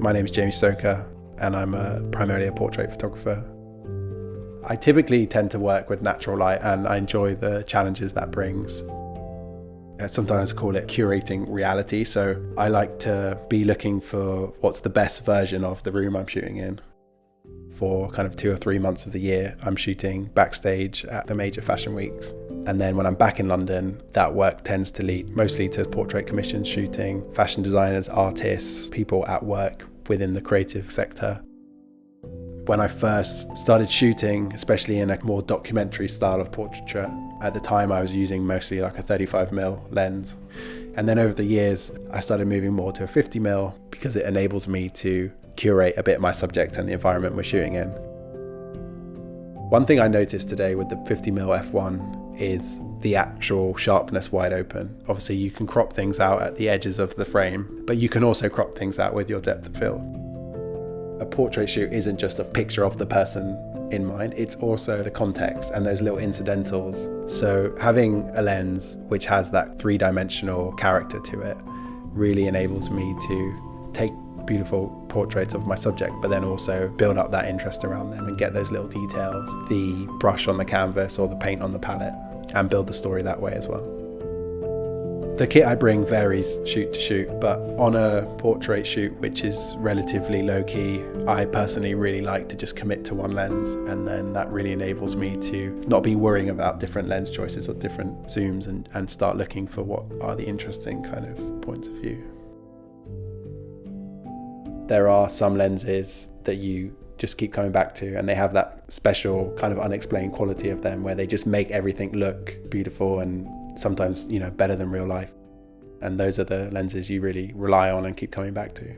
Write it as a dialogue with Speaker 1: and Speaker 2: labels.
Speaker 1: My name is Jamie Stoker and I'm primarily a portrait photographer. I typically tend to work with natural light and I enjoy the challenges that brings. I sometimes call it curating reality, so I like to be looking for what's the best version of the room I'm shooting in. For kind of 2 or 3 months of the year, I'm shooting backstage at the major fashion weeks. And then when I'm back in London, that work tends to lead mostly to portrait commissions, shooting fashion designers, artists, people at work within the creative sector. When I first started shooting, especially in a more documentary style of portraiture, at the time I was using mostly like a 35mm lens. And then over the years, I started moving more to a 50mm because it enables me to curate a bit my subject and the environment we're shooting in. One thing I noticed today with the 50mm f1 is the actual sharpness wide open. Obviously you can crop things out at the edges of the frame, but you can also crop things out with your depth of field. A portrait shoot isn't just a picture of the person in mind, it's also the context and those little incidentals. So having a lens which has that three-dimensional character to it really enables me to take beautiful portraits of my subject, but then also build up that interest around them and get those little details, the brush on the canvas or the paint on the palette, and build the story that way as well. The kit I bring varies shoot to shoot, but on a portrait shoot which is relatively low-key, I personally really like to just commit to one lens, and then that really enables me to not be worrying about different lens choices or different zooms and start looking for what are the interesting kind of points of view. There are some lenses that you just keep coming back to, and they have that special kind of unexplained quality of them where they just make everything look beautiful and sometimes, better than real life. And those are the lenses you really rely on and keep coming back to.